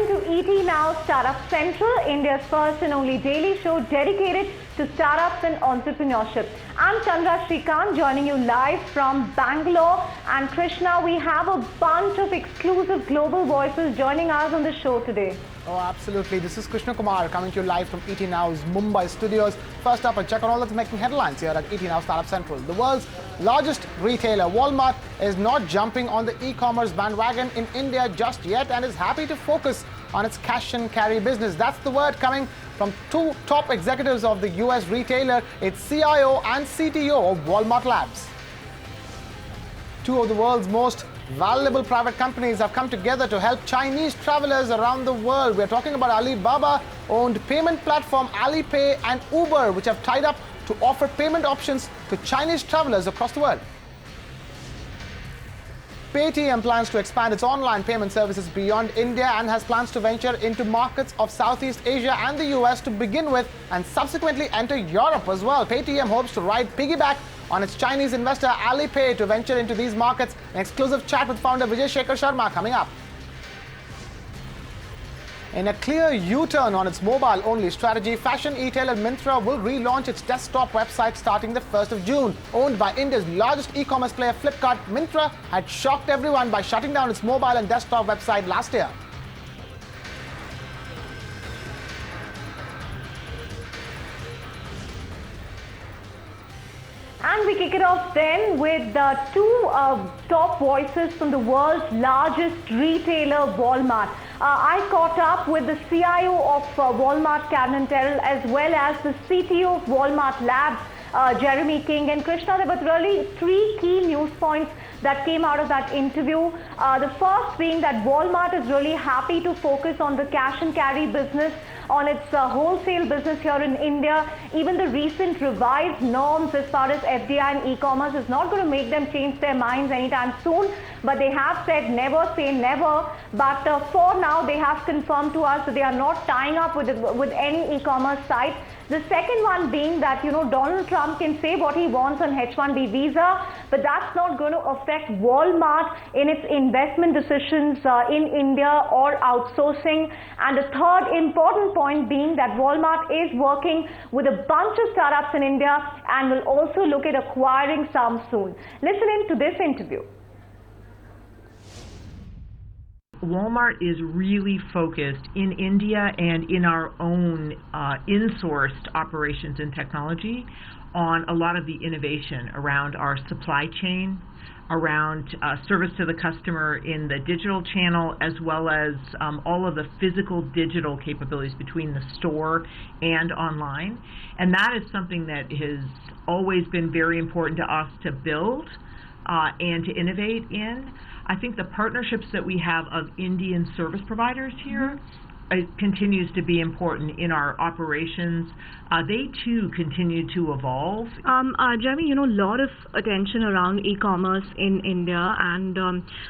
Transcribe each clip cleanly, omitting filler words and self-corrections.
Welcome to ET Now Startup Central, India's first and only daily show dedicated to startups and entrepreneurship. I'm Chandra Shrikant, joining you live from Bangalore. And Krishna, we have a bunch of exclusive global voices joining us on the show today. Oh, absolutely. This is Krishna Kumar coming to you live from ET Now's Mumbai studios. First up, a check on all that's making headlines here at ET Now Startup Central. The world's largest retailer, Walmart, is not jumping on the e-commerce bandwagon in India just yet and is happy to focus on its cash and carry business. That's the word coming from two top executives of the US retailer, its CIO and CTO of WalmartLabs. Two of the world's most valuable private companies have come together to help Chinese travelers around the world. We're talking about Alibaba-owned payment platform Alipay and Uber, which have tied up to offer payment options to Chinese travelers across the world. Paytm plans to expand its online payment services beyond India and has plans to venture into markets of Southeast Asia and the US to begin with and subsequently enter Europe as well. Paytm hopes to ride piggyback on its Chinese investor Alipay to venture into these markets. An exclusive chat with founder Vijay Shekhar Sharma coming up. In a clear U-turn on its mobile-only strategy, fashion retailer Myntra will relaunch its desktop website starting the 1st of June. Owned by India's largest e-commerce player Flipkart, Myntra had shocked everyone by shutting down its mobile and desktop website last year. And we kick it off then with two top voices from the world's largest retailer, Walmart. I caught up with the CIO of Walmart, Karenann Terrell, as well as the CTO of WalmartLabs, Jeremy King. And Krishna, there were really three key news points that came out of that interview. The first being that Walmart is really happy to focus on the cash and carry business, on its wholesale business here in India. Even the recent revised norms as far as FDI and e-commerce is not going to make them change their minds anytime soon. But they have said never say never. But for now, they have confirmed to us that they are not tying up with any e-commerce site. The second one being that, Donald Trump can say what he wants on H-1B visa, but that's not going to affect Walmart in its investment decisions in India or outsourcing. And the third important point being that Walmart is working with a bunch of startups in India and will also look at acquiring some soon. Listen in to this interview. Walmart is really focused in India and in our own in-sourced operations and technology on a lot of the innovation around our supply chain, around service to the customer in the digital channel, as well as all of the physical digital capabilities between the store and online. And that is something that has always been very important to us to build and to innovate in. I think the partnerships that we have of Indian service providers here continues to be important in our operations. They too continue to evolve. Jeremy, a lot of attention around e-commerce in India, and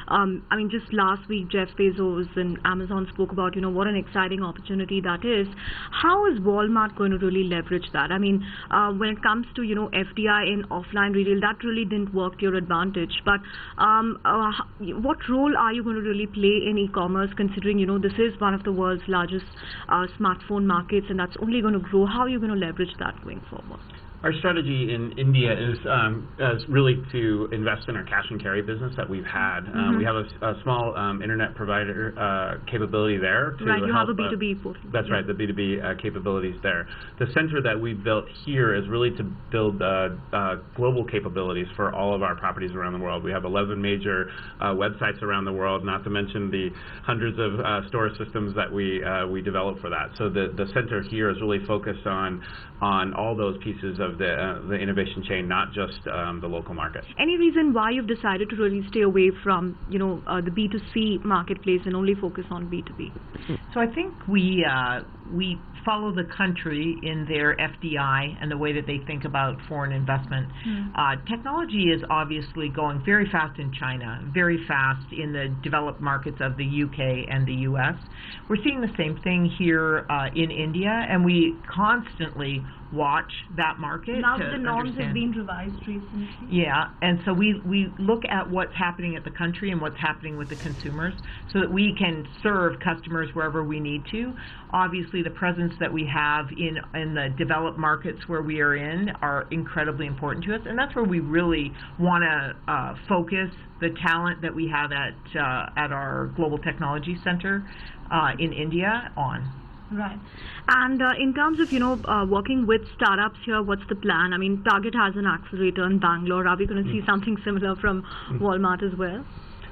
I mean, just last week, Jeff Bezos and Amazon spoke about, what an exciting opportunity that is. How is Walmart going to really leverage that? I mean, when it comes to, FDI in offline retail, that really didn't work to your advantage. But what role are you going to really play in e-commerce, considering, this is one of the world's largest smartphone markets, and that's only going to grow? How are you going to leverage that going forward? Our strategy in India is really to invest in our cash and carry business that we've had. We have a small internet provider capability there. To right, you help, have a B2B portal. That's right, the B2B capabilities there. The center that we built here is really to build global capabilities for all of our properties around the world. We have 11 major websites around the world, not to mention the hundreds of store systems that we develop for that. So the center here is really focused on all those pieces of the innovation chain, not just the local market. Any reason why you've decided to really stay away from, the B2C marketplace and only focus on B2B? So I think we we follow the country in their FDI and the way that they think about foreign investment. Technology is obviously going very fast in China, very fast in the developed markets of the UK and the US. We're seeing the same thing here in India, and we constantly watch that market. Now to the norms understand. have been revised recently. Yeah, and so we look at what's happening at the country and what's happening with the consumers so that we can serve customers wherever we need to. Obviously, the presence that we have in the developed markets where we are in are incredibly important to us, and that's where we really want to focus the talent that we have at our Global Technology Center in India on. Right. And in terms of, working with startups here, what's the plan? I mean, Target has an accelerator in Bangalore. Are we going to see something similar from Walmart as well?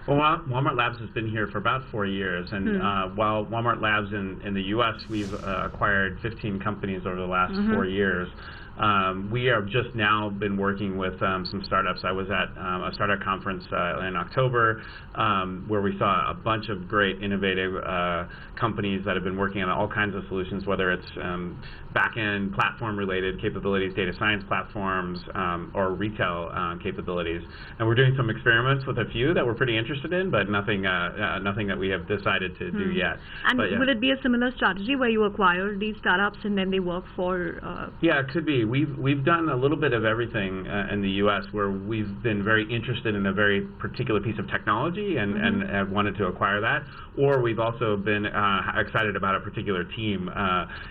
Well, WalmartLabs has been here for about 4 years, and while WalmartLabs in the U.S., we've acquired 15 companies over the last 4 years. We have just now been working with some startups. I was at a startup conference in October where we saw a bunch of great innovative companies that have been working on all kinds of solutions, whether it's back-end platform-related capabilities, data science platforms, or retail capabilities. And we're doing some experiments with a few that we're pretty interested in, but nothing that we have decided to do yet. And but, yeah. will it be a similar strategy where you acquire these startups and then they work for... Yeah, it could be. We've done a little bit of everything in the U.S. where we've been very interested in a very particular piece of technology and have wanted to acquire that, or we've also been excited about a particular team,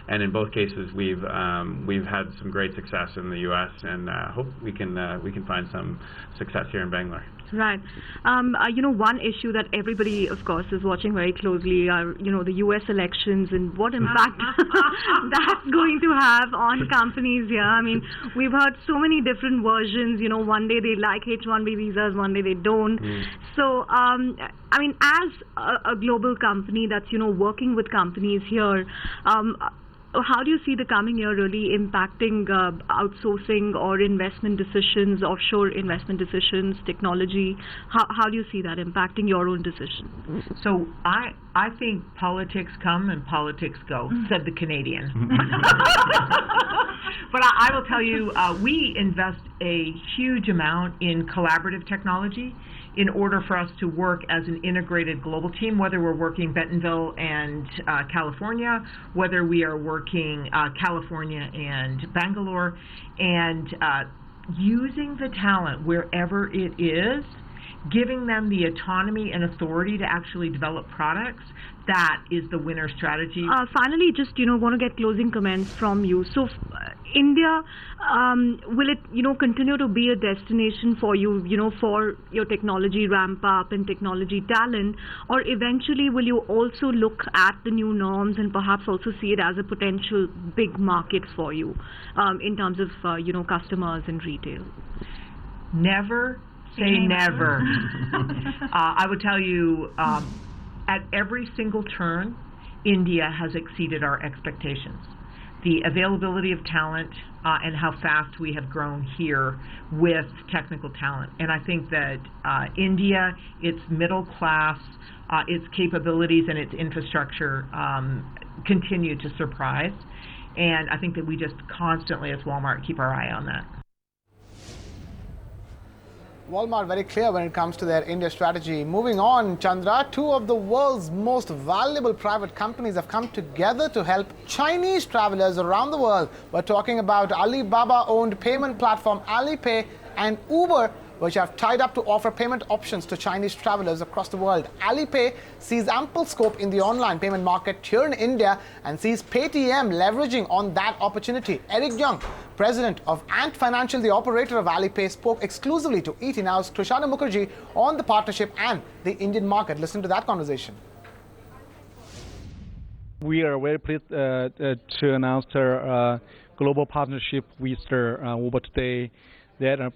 and in both cases we've had some great success in the U.S. and hope we can find some success here in Bangalore. Right. One issue that everybody, of course, is watching very closely are, the U.S. elections and what impact that's going to have on companies here. I mean, we've heard so many different versions. One day they like H-1B visas, one day they don't. So, I mean, as a global company that's, working with companies here, how do you see the coming year really impacting outsourcing or investment decisions, offshore investment decisions, technology? How do you see that impacting your own decision? So I think politics come and politics go, said the Canadian. But I will tell you, we invest a huge amount in collaborative technology in order for us to work as an integrated global team, whether we're working Bentonville and California, whether we are working California and Bangalore, and using the talent wherever it is, giving them the autonomy and authority to actually develop products. That is the winner strategy. Finally, just want to get closing comments from you. So, India, will it continue to be a destination for you, for your technology ramp up and technology talent, or eventually will you also look at the new norms and perhaps also see it as a potential big market for you in terms of customers and retail? Never say never. I would tell you, at every single turn, India has exceeded our expectations. The availability of talent and how fast we have grown here with technical talent. And I think that India, its middle class, its capabilities and its infrastructure continue to surprise. And I think that we just constantly, as Walmart, keep our eye on that. Walmart very clear when it comes to their India strategy. Moving on, Chandra, two of the world's most valuable private companies have come together to help Chinese travelers around the world. We're talking about Alibaba-owned payment platform Alipay and Uber, which have tied up to offer payment options to Chinese travelers across the world. Alipay sees ample scope in the online payment market here in India and sees Paytm leveraging on that opportunity. Eric Jing, president of Ant Financial, the operator of Alipay, spoke exclusively to ET Now's Krishana Mukherjee on the partnership and the Indian market. Listen to that conversation. We are very pleased to announce our global partnership with Uber today. That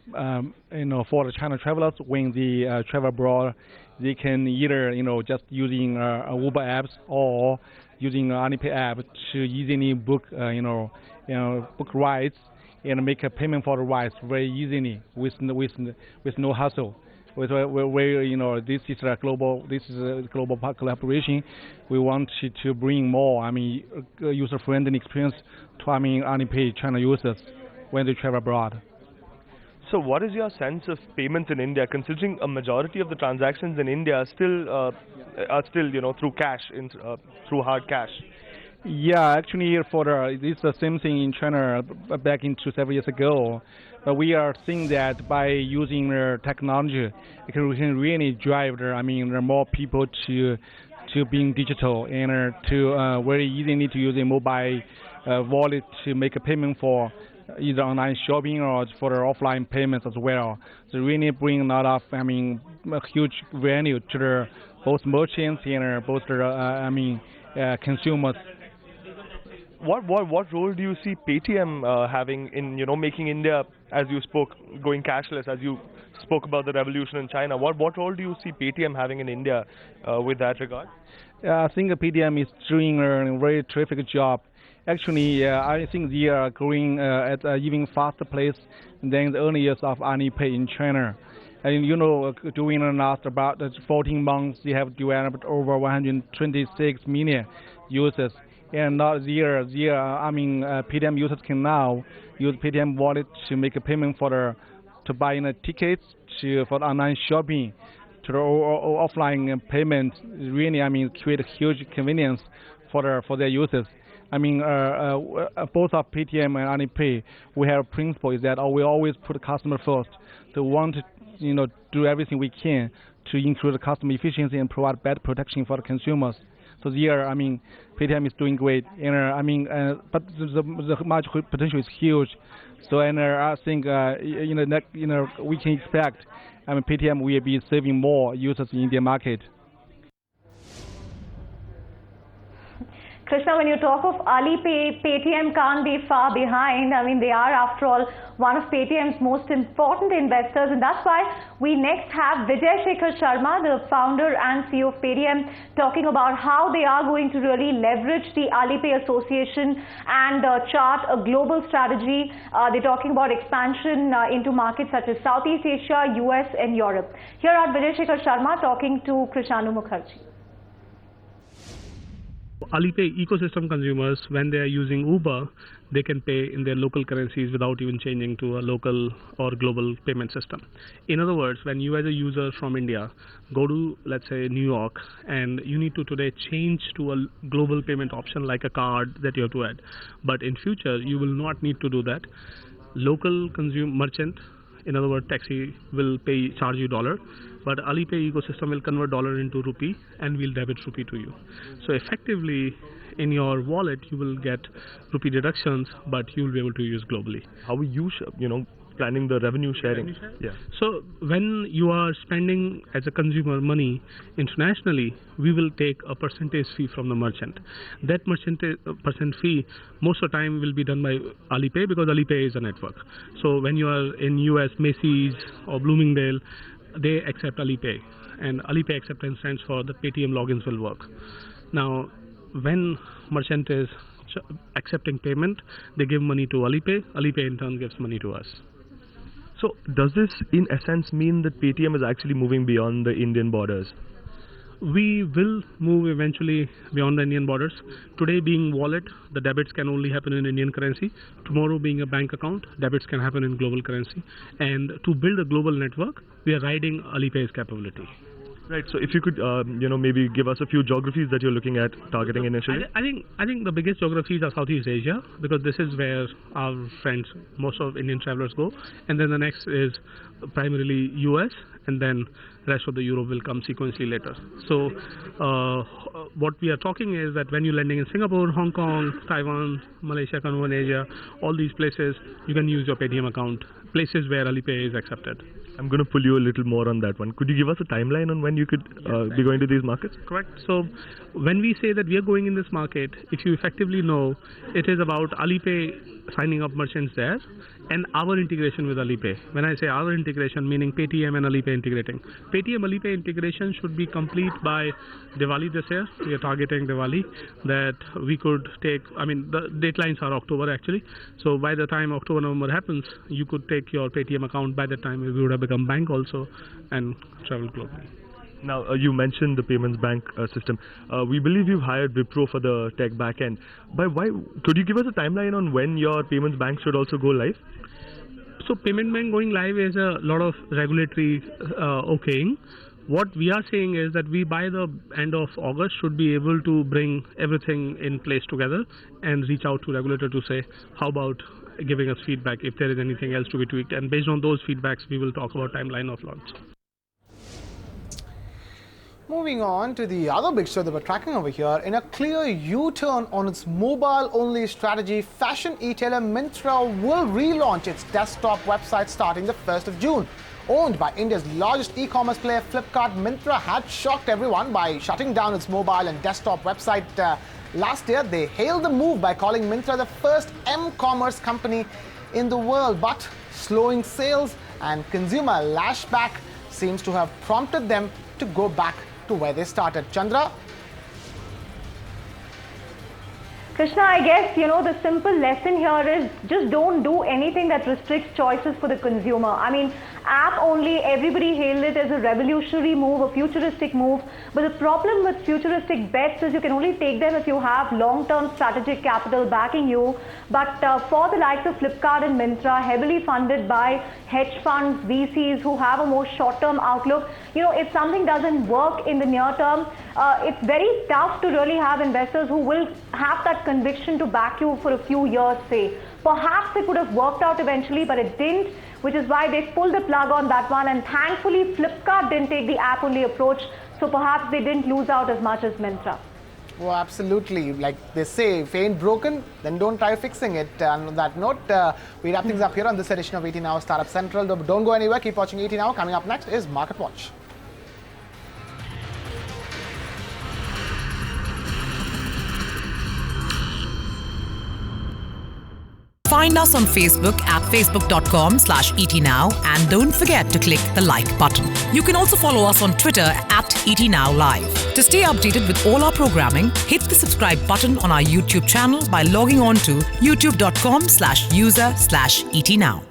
for the China travelers, when they travel abroad, they can either just using Uber apps or using Alipay app to easily book book rides and make a payment for the rides very easily with no hassle. where this is a global collaboration. We want to bring more user-friendly experience to Alipay China users when they travel abroad. So what is your sense of payments in India, considering a majority of the transactions in India are still through cash, through hard cash? Yeah, actually, it's the same thing in China back into several years ago. But we are seeing that by using technology, we can really drive more people to being digital and to very easy need to use a mobile wallet to make a payment for either online shopping or for offline payments as well. So really bring a lot of a huge value to both merchants and both consumers. What role do you see Paytm having in making India, as you spoke, going cashless, as you spoke about the revolution in China? What role do you see Paytm having in India with that regard? I think Paytm is doing a very terrific job. Actually, I think they are growing at an even faster pace than the early years of Alipay in China. And during the last about 14 months, they have developed over 126 million users. And now Paytm users can now use Paytm wallet to make a payment to buy tickets, for online shopping, to offline payment. Really, create a huge convenience for their users. Both of Paytm and Alipay, we have a principle is that we always put the customer first. So we want to do everything we can to increase the customer efficiency and provide better protection for the consumers. So here, Paytm is doing great, and but the market potential is huge. So I think we can expect Paytm will be serving more users in the market. Krishna, when you talk of Alipay, Paytm can't be far behind. They are, after all, one of Paytm's most important investors, and that's why we next have Vijay Shekhar Sharma, the founder and CEO of Paytm, talking about how they are going to really leverage the Alipay Association and chart a global strategy. They're talking about expansion into markets such as Southeast Asia, US, and Europe. Here are Vijay Shekhar Sharma talking to Krishanu Mukherjee. Alipay ecosystem consumers, when they are using Uber, they can pay in their local currencies without even changing to a local or global payment system. In other words, when you as a user from India go to, let's say, New York, and you need to today change to a global payment option like a card that you have to add. But in future, you will not need to do that. Local merchant, in other words, taxi, will charge you $1, but Alipay ecosystem will convert $1 into rupee and will debit rupee to you. So effectively, in your wallet, you will get rupee deductions, but you will be able to use globally. How are you, planning the revenue sharing? Yeah. So when you are spending as a consumer money internationally, we will take a percentage fee from the merchant. That percent fee most of the time will be done by Alipay, because Alipay is a network. So when you are in US, Macy's or Bloomingdale, they accept Alipay, and Alipay acceptance stands for the Paytm logins will work. Now, when merchant is accepting payment, they give money to Alipay. Alipay in turn gives money to us. So does this in essence mean that Paytm is actually moving beyond the Indian borders? We will move eventually beyond the Indian borders. Today being wallet, the debits can only happen in Indian currency. Tomorrow being a bank account, debits can happen in global currency. And to build a global network, we are riding Alipay's capability. Right. So if you could, maybe give us a few geographies that you're looking at targeting initially. I think the biggest geographies are Southeast Asia, because this is where our friends, most of Indian travelers go, and then the next is primarily US, and then rest of the Europe will come sequentially later. So what we are talking is that when you're landing in Singapore, Hong Kong, Taiwan, Malaysia, Indonesia, all these places, you can use your Paytm account, places where Alipay is accepted. I'm going to pull you a little more on that one. Could you give us a timeline on when you could be going to these markets? Correct. So when we say that we are going in this market, if you effectively know, it is about Alipay signing up merchants there and our integration with Alipay. When I say our integration, meaning Paytm and Alipay integrating. Paytm Alipay integration should be complete by Diwali this year. We are targeting Diwali, that we could take, I mean, the deadlines are October actually. So by the time October, November happens, you could take your Paytm account. By that time, we would have become bank also and travel globally. Now, you mentioned the payments bank system. We believe you've hired Wipro for the tech backend. Could you give us a timeline on when your payments bank should also go live? So payment bank going live is a lot of regulatory okaying. What we are saying is that we, by the end of August, should be able to bring everything in place together and reach out to regulator to say, how about giving us feedback if there is anything else to be tweaked. And based on those feedbacks, we will talk about timeline of launch. Moving on to the other big story that we're tracking over here, in a clear U-turn on its mobile-only strategy, fashion e-tailer Myntra will relaunch its desktop website starting the 1st of June. Owned by India's largest e-commerce player, Flipkart Myntra had shocked everyone by shutting down its mobile and desktop website last year. They hailed the move by calling Myntra the first m-commerce company in the world. But slowing sales and consumer lashback seems to have prompted them to go back to where they started. Chandra? Krishna, I guess, the simple lesson here is just don't do anything that restricts choices for the consumer. I mean, app only, everybody hailed it as a revolutionary move, a futuristic move. But the problem with futuristic bets is you can only take them if you have long-term strategic capital backing you. But for the likes of Flipkart and Myntra, heavily funded by hedge funds, VCs who have a more short-term outlook, if something doesn't work in the near term, it's very tough to really have investors who will have that conviction to back you for a few years, say. Perhaps it could have worked out eventually, but it didn't, which is why they pulled the plug on that one. And thankfully, Flipkart didn't take the app-only approach, so perhaps they didn't lose out as much as Myntra. Oh, absolutely. Like they say, if it ain't broken, then don't try fixing it. And on that note, we wrap things up here on this edition of 18 Now Startup Central. Don't go anywhere. Keep watching 18 Now. Coming up next is Market Watch. Find us on Facebook at facebook.com/ETNow and don't forget to click the like button. You can also follow us on Twitter at ETNowLive. To stay updated with all our programming, hit the subscribe button on our YouTube channel by logging on to youtube.com/user/ETNow.